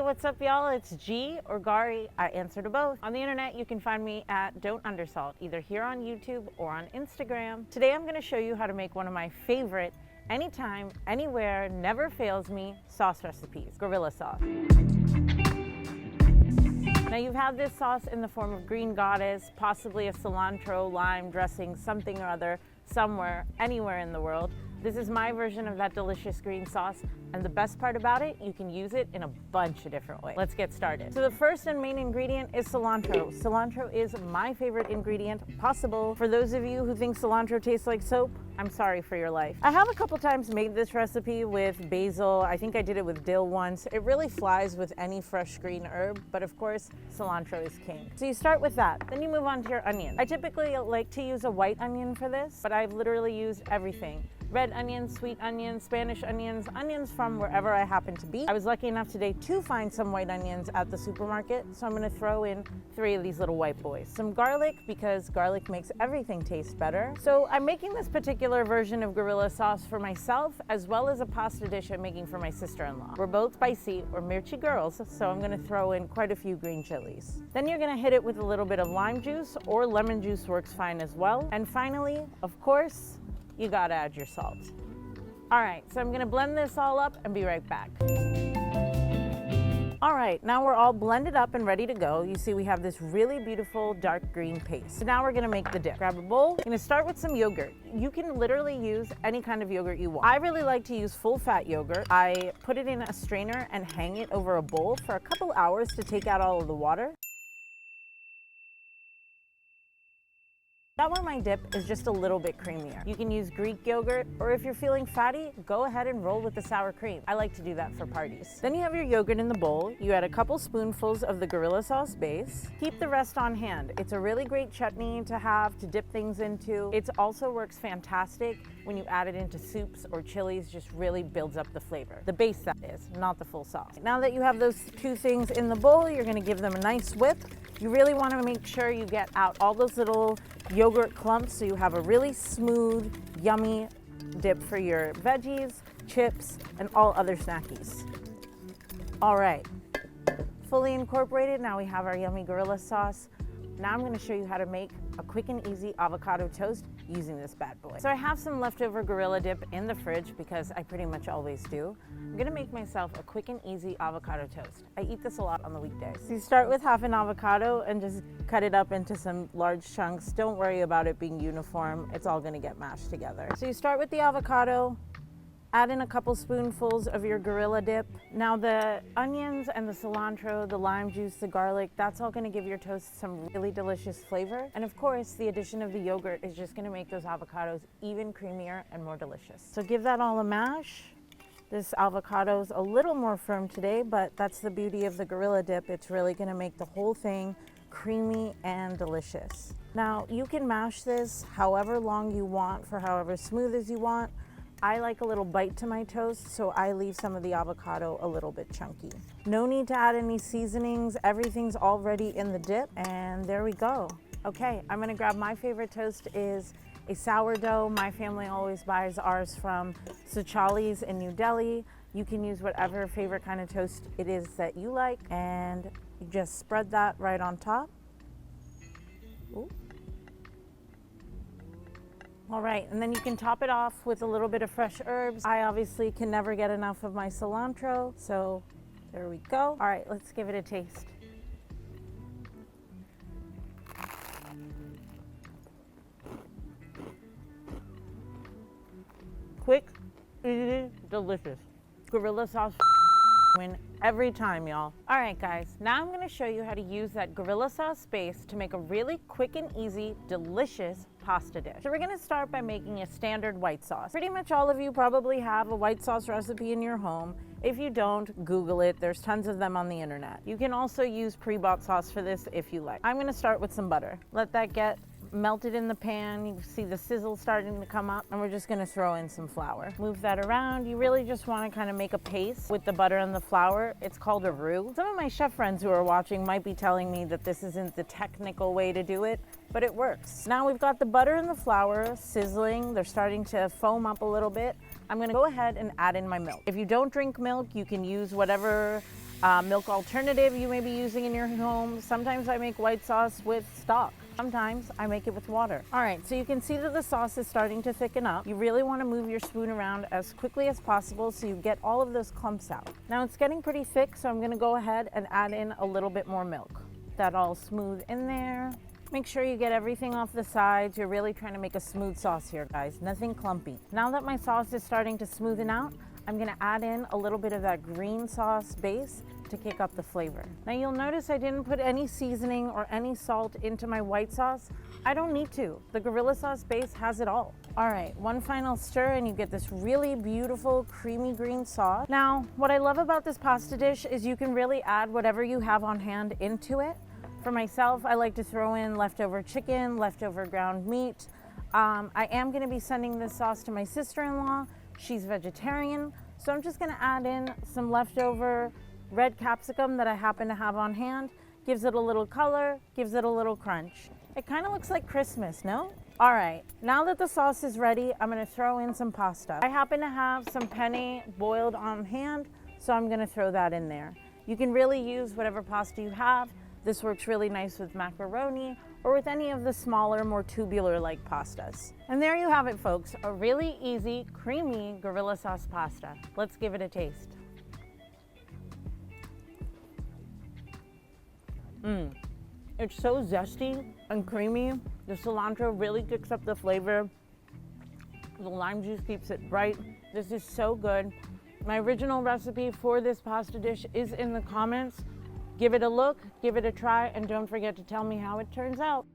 what's up, y'all? It's G or Gari. I answer to both. On the internet, you can find me at Don't Undersalt, either here on YouTube or on Instagram. Today, I'm gonna show you how to make one of my favorite, anytime, anywhere, never fails me sauce recipes, gorilla sauce. Now, you've had this sauce in the form of green goddess, possibly a cilantro lime dressing, something or other, somewhere, anywhere in the world. This is my version of that delicious green sauce, and the best part about it, you can use it in a bunch of different ways. Let's get started. So the first and main ingredient is cilantro. Cilantro is my favorite ingredient possible. For those of you who think cilantro tastes like soap, I'm sorry for your life. I have a couple times made this recipe with basil. I think I did it with dill once. It really flies with any fresh green herb, but of course, cilantro is king. So you start with that, then you move on to your onion. I typically like to use a white onion for this, but I've literally used everything. Red onions, sweet onions, Spanish onions, onions from wherever I happen to be. I was lucky enough today to find some white onions at the supermarket, so I'm gonna throw in 3 of these little white boys. Some garlic, because garlic makes everything taste better. So I'm making this particular version of gorilla sauce for myself, as well as a pasta dish I'm making for my sister-in-law. We're both spicy or mirchi girls, so I'm gonna throw in quite a few green chilies. Then you're gonna hit it with a little bit of lime juice, or lemon juice works fine as well. And finally, of course, you gotta add your salt. All right, so I'm gonna blend this all up and be right back. All right, now we're all blended up and ready to go. You see we have this really beautiful dark green paste. So now we're gonna make the dip. Grab a bowl. I'm gonna start with some yogurt. You can literally use any kind of yogurt you want. I really like to use full fat yogurt. I put it in a strainer and hang it over a bowl for a couple hours to take out all of the water. That way my dip is just a little bit creamier. You can use Greek yogurt, or if you're feeling fatty, go ahead and roll with the sour cream. I like to do that for parties. Then you have your yogurt in the bowl. You add a couple spoonfuls of the gorilla sauce base. Keep the rest on hand. It's a really great chutney to have to dip things into. It also works fantastic when you add it into soups or chilies, just really builds up the flavor. The base, that is, not the full sauce. Now that you have those 2 things in the bowl, you're gonna give them a nice whip. You really want to make sure you get out all those little yogurt clumps so you have a really smooth, yummy dip for your veggies, chips, and all other snackies. All right, fully incorporated. Now we have our yummy gorilla sauce. Now I'm going to show you how to make a quick and easy avocado toast using this bad boy. So I have some leftover gorilla dip in the fridge because I pretty much always do. I'm gonna make myself a quick and easy avocado toast. I eat this a lot on the weekdays. So you start with half an avocado and just cut it up into some large chunks. Don't worry about it being uniform. It's all gonna get mashed together. So you start with the avocado, add in a couple spoonfuls of your gorilla dip. Now the onions and the cilantro, the lime juice, the garlic, that's all gonna give your toast some really delicious flavor. And of course, the addition of the yogurt is just gonna make those avocados even creamier and more delicious. So give that all a mash. This avocado's a little more firm today, but that's the beauty of the gorilla dip. It's really gonna make the whole thing creamy and delicious. Now, you can mash this however long you want for however smooth as you want. I like a little bite to my toast, so I leave some of the avocado a little bit chunky. No need to add any seasonings. Everything's already in the dip, and there we go. Okay, I'm gonna grab my favorite toast is a sourdough. My family always buys ours from Sochali's in New Delhi. You can use whatever favorite kind of toast it is that you like, and you just spread that right on top. Ooh. All right, and then you can top it off with a little bit of fresh herbs. I obviously can never get enough of my cilantro, so there we go. All right, let's give it a taste. Quick, easy, delicious. Gorilla sauce win every time, y'all. All right, guys, now I'm gonna show you how to use that gorilla sauce base to make a really quick and easy, delicious pasta dish. So we're gonna start by making a standard white sauce. Pretty much all of you probably have a white sauce recipe in your home. If you don't, Google it. There's tons of them on the internet. You can also use pre-bought sauce for this if you like. I'm gonna start with some butter. Let that get melted in the pan. You see the sizzle starting to come up, and we're just gonna throw in some flour. Move that around. You really just wanna kind of make a paste with the butter and the flour. It's called a roux. Some of my chef friends who are watching might be telling me that this isn't the technical way to do it, but it works. Now we've got the butter and the flour sizzling. They're starting to foam up a little bit. I'm gonna go ahead and add in my milk. If you don't drink milk, you can use whatever milk alternative you may be using in your home. Sometimes I make white sauce with stock. Sometimes I make it with water. All right, so you can see that the sauce is starting to thicken up. You really want to move your spoon around as quickly as possible so you get all of those clumps out. Now it's getting pretty thick, so I'm going to go ahead and add in a little bit more milk. That all smooth in there. Make sure you get everything off the sides. You're really trying to make a smooth sauce here, guys. Nothing clumpy. Now that my sauce is starting to smoothen out, I'm gonna add in a little bit of that green sauce base to kick up the flavor. Now you'll notice I didn't put any seasoning or any salt into my white sauce. I don't need to. The Gorilla Sauce base has it all. All right, one final stir and you get this really beautiful creamy green sauce. Now, what I love about this pasta dish is you can really add whatever you have on hand into it. For myself, I like to throw in leftover chicken, leftover ground meat. I am gonna be sending this sauce to my sister-in-law. She's vegetarian, so I'm just gonna add in some leftover red capsicum that I happen to have on hand. Gives it a little color, gives it a little crunch. It kind of looks like Christmas, no? All right, now that the sauce is ready, I'm gonna throw in some pasta. I happen to have some penne boiled on hand, so I'm gonna throw that in there. You can really use whatever pasta you have. This works really nice with macaroni or with any of the smaller, more tubular-like pastas. And there you have it, folks, a really easy, creamy Gorilla Sauce pasta. Let's give it a taste. It's so zesty and creamy. The cilantro really kicks up the flavor. The lime juice keeps it bright. This is so good. My original recipe for this pasta dish is in the comments. Give it a look, give it a try, and don't forget to tell me how it turns out.